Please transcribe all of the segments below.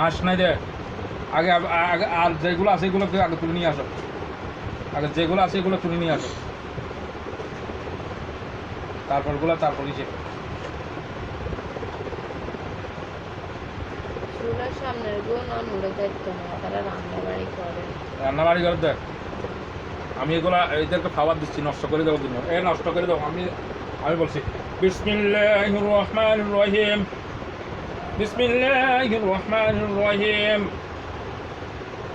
আস নাই দে আগে আগে আর যেগুলো আছে এগুলো আগে তুলে নিয়ে আসো আগে যেগুলো আছে এগুলো তুলে নিয়ে আসো তারপরগুলো তারপর নিচে রান্নাবাড়ি করে দেখ আমি এগুলা এদেরকে খাবার দিচ্ছি নষ্ট করে দেওয়ার জন্য নষ্ট করে দাও আমি বলছি বিসমিল্লাহির রহমানির রহিম বিসমিল্লাহির রহমানির রহিম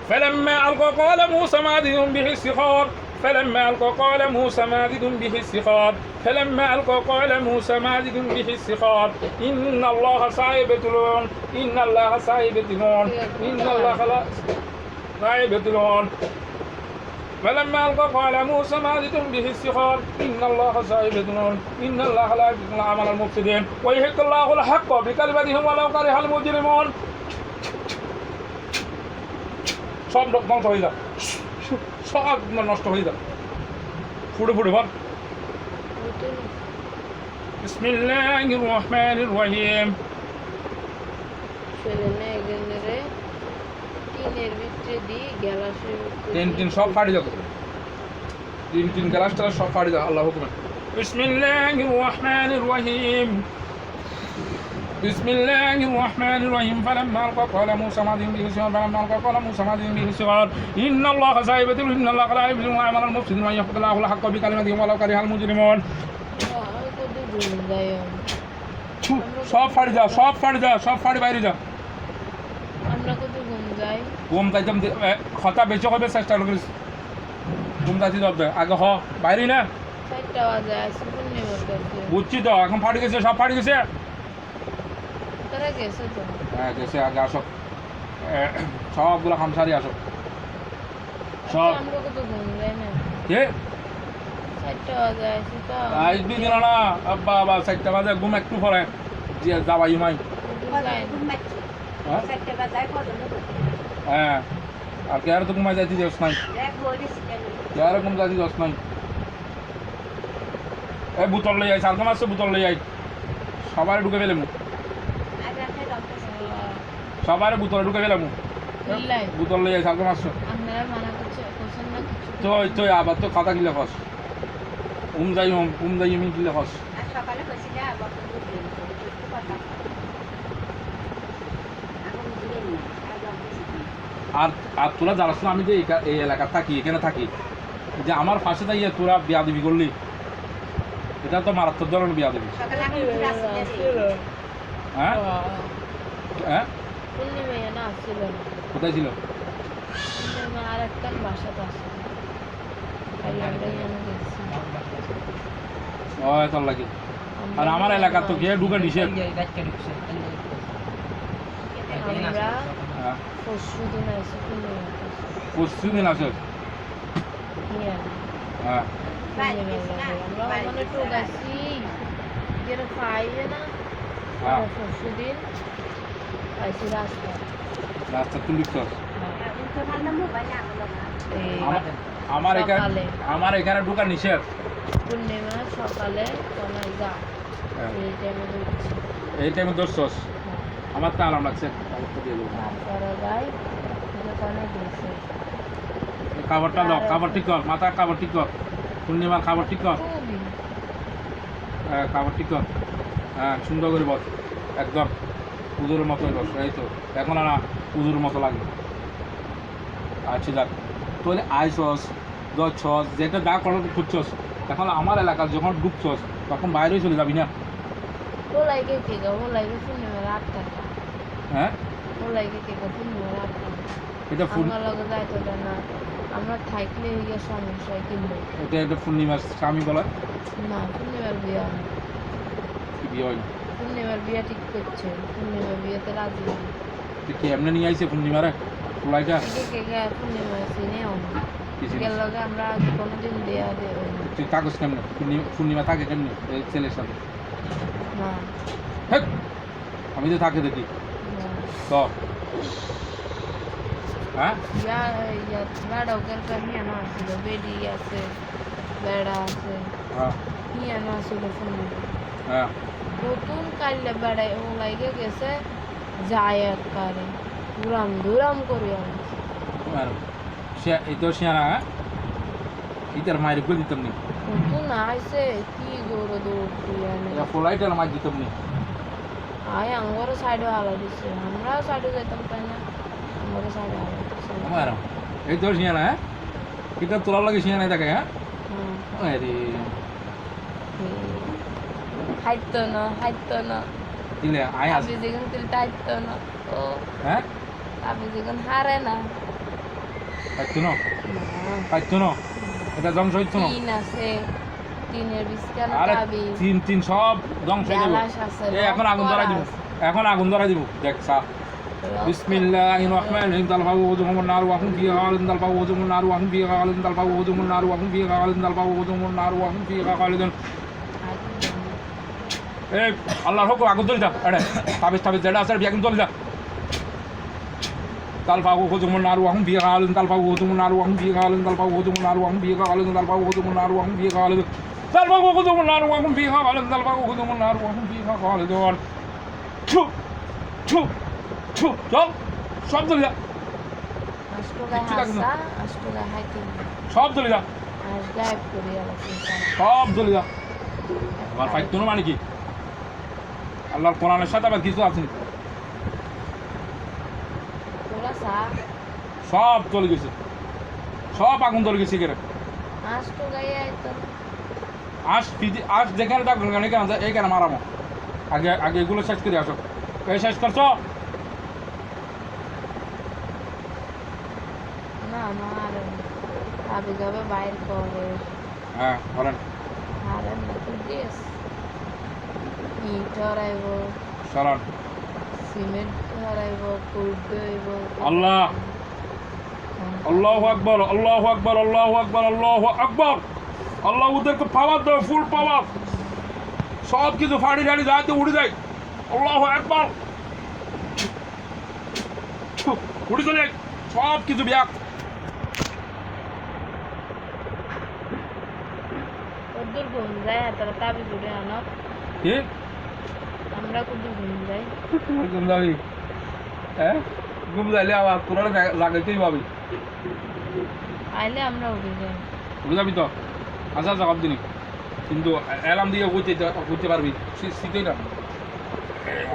فلما ألقى قال موسى ما أدري به السحر فلما ألقى قال موسى ما أدري به السحر فلما ألقى قال موسى ما أدري به السحر إن الله سيبطلون إن الله سيبطلون إن الله سيبطلون فلما ألقى قال موسى ما أدري به السحر إن الله سيبطلون إن الله لا يبطل عمل المفسدين ويحق الله الحق بكلمته ولو كره المجرمون সব ধ্বংস হয়ে যাও সব নষ্ট হয়ে যাও ফুটে ফুটে ভর বিসমিল্লাহির রহমানির রহিম তিন সব ফাড়ি যাবে তিন গ্লাসটা সব ফাড়ি যাও আল্লাহ হুকুমে বিসমিল্লাহির রহমানির রহিম بسم الله الرحمن الرحيم فلما ألقى قال موسى ما أدري به السحر فلما ألقى قال موسى ما أدري به السحر إن الله سيبطل إن الله لا يبطل عمل المفسدين ويحق الله الحق بكلمته ولو كره المجرمون সব ফাড়ি যাও সব ফাড়ি যাও সব ফাড়ি বাইরে যাও ঘুম যাইতাম কথা বেশি হবে চেষ্টা করিস ঘুম যাইতে যাবে আগে বাইরে না বুঝছি তো এখন ফাড়ি গেছে সব ফাড়ি গেছে হ্যাঁ গেছে আগে আসো সবগুলো খামসারি আসো সব কে আসবি দিল না আব্বা আবার 4টা বাজে ঘুম একটু পরে যাবা ইমাই হ্যাঁ আর কে আর তো ঘুমাই যাইতে যাস নাই কে আর ঘুম যাইতে যাস নাই এই বোতল লই আই সালকাম আসছে বোতল লই আই সবার ঢুকে ফেলে মু সবার বোতলে ঢুকে গেলাম বোতল লই আই সালকাম আসছে তো আবার তো কথা গিলে খস যাই আমি গিলে খস আর তোরা জানাস না আমি যে এই এলাকার থাকি এখানে থাকি যে আমার পাশে যাইয়া তোরা বিয়া দিবি করলি এটা তো মারাত্মক ধরনের বিয়া দিবি হ্যাঁ হ্যাঁ কোথায় ছিল তোর লাগে আর আমার এলাকা তো কে ঢুকে দিছে পরশুদিন আছে হ্যাঁ রাস্তা তুলি আমার এখানে ঢুকা নিষেধ পূর্ণিমা সকালে এই টাইমে দোষ আমার তো আরাম লাগছে খাবারটা দাও খাবার ঠিক কর মাথা খাবার ঠিক কর পূর্ণিমার খাবার ঠিক কর হ্যাঁ খাবার ঠিক কর হ্যাঁ সুন্দর করে বস একদম পুজোর মতোই বস এই তো এখন না পুজোর মতো লাগে আচ্ছা যাক তোর আইসস দছস যেটা যা করার খুঁজছস এখন আমার এলাকা যখন ঢুকছস তখন বাইরে চলে যাবি না হ্যাঁ এটা আমরা থাকলে সমস্যা কিনবো এটা পূর্ণিমার স্বামী বলে না পূর্ণিমার বিয়া পূর্ণিমার বিয়া ঠিক করছে পূর্ণিমার বিয়েতে রাজি কি এমনি নিয়ে আইছে পূর্ণিমারে ফুলাইটা পূর্ণিমা চিনেও না আমরা কোনোদিন দেয়া দেব তুই কাগজ কেমনে পূর্ণিমা থাকে কেমনি ছেলের সাথে না আমি তো থাকে দেখি তো হ্যাঁ বেড়া আছে হ্যাঁ নিয়ে না আসলে ফোন হ্যাঁ নতুন কাইলে বেড়াই ও লাগে গেছে যায় একবারে দুরাম দুরাম করি আমি আর সে এই তো শিয়ানা হ্যাঁ ইতার মায়ের করে দিতাম নি নতুন আইসে কি দৌড় দৌড় দিয়ে ফ্লাইটের মাছ দিতাম নি আয় আমার সাইডে হালা দিচ্ছে আমরাও সাইডে যেতাম তাই না আমার সাইডে হালা দিচ্ছে আমার এই তো শিয়ানা হ্যাঁ এটা তোলার লাগে শিয়ানা থাকে হ্যাঁ আরে হাইতো না দিলে আয় আস আমি যেখান তিলটা হাইতো না ও হ্যাঁ আমি যেখান হারে না পাইতো না পাইতো না এটা ধ্বংস হইতো না তিন আছে তিনের বিস্কান আরে পাবি তিন তিন সব ধ্বংস হয়ে যাবে গ্যালাস আছে এই এখন আগুন ধরা দিব এখন আগুন ধরা দিব দেখ সা বিসমিল্লাহির রহমানির রহিম তালফাউ ওজুমুন নার ওয়া হুম ফিহা খালিদুন তালফাউ ওজুমুন নার ওয়া হুম ফিহা খালিদুন তালফাউ ওজুমুন নার ওয়া হুম ফিহা খালিদুন তালফাউ ওজুমুন নার ওয়া হুম ফিহা খালিদুন এই আল্লাহর হুকুম আগুন ধরে যা এড়ে তাবিজ যেটা আছে আগুন ধরে যা তালফাউ ওজুমুন নার ওয়া হুম ফিহা খালিদুন তালফাউ ওজুমুন নার ওয়া হুম ফিহা খালিদুন তালফাউ ওজুমুন নার ওয়া হুম ফিহা খালিদুন তালফাউ ওজুমুন নার ওয়া হুম ফিহা খালিদুন তালফাউ ওজুমুন নার ওয়া হুম ফিহা খালিদুন তালফাউ ওজুমুন নার ওয়া হুম ফিহা খালিদুন ছু ছু ছু চল সব চলে যা সব চলে যা সব চলে যা আমার পাইতো না মানে কি আল্লাহর কোরআনের সাথে আবার কিছু আছে সব চলে গেছে সব আগুন ধরে গেছে কেন আজ যেখানে থাকবেন কেন এখানে এইখানে মারামো আগে আগে এগুলো শেষ করে আসো এই শেষ করছো বাইর করে হ্যাঁ বলেন হারেন না তুই দিস ইট হরাইব চলন সিমেন্ট হরাইব কুড় হইব আল্লাহ আল্লাহু আকবার আল্লাহু আকবার আল্লাহু আকবার আল্লাহু আকবার আল্লাহ ওদেরকে পাওয়ার দাও ফুল পাওয়ার সব কিছু ফাড়ি টাড়ি যাইতে উড়ে যায় আল্লাহু আকবার উড়ে চলে সব কিছু ব্যাগ কদ্দুর ঘুম যায় তারা তাবি জুড়ে আনো কি আমরা কদ্দুর ঘুম যাই ঘুম যাবি হ্যাঁ ঘুম যাইলে আবার তোরা লাগাইতেই পাবি আইলে আমরা উঠে যাই উঠে যাবি তো আচ্ছা জবাব দিনি কিন্তু অ্যালার্ম দিয়ে উঠতে পারবি শীতই না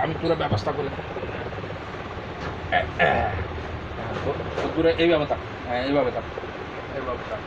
আমি পুরো ব্যবস্থা করে এইভাবে থাক হ্যাঁ এইভাবে থাক এইভাবে থাক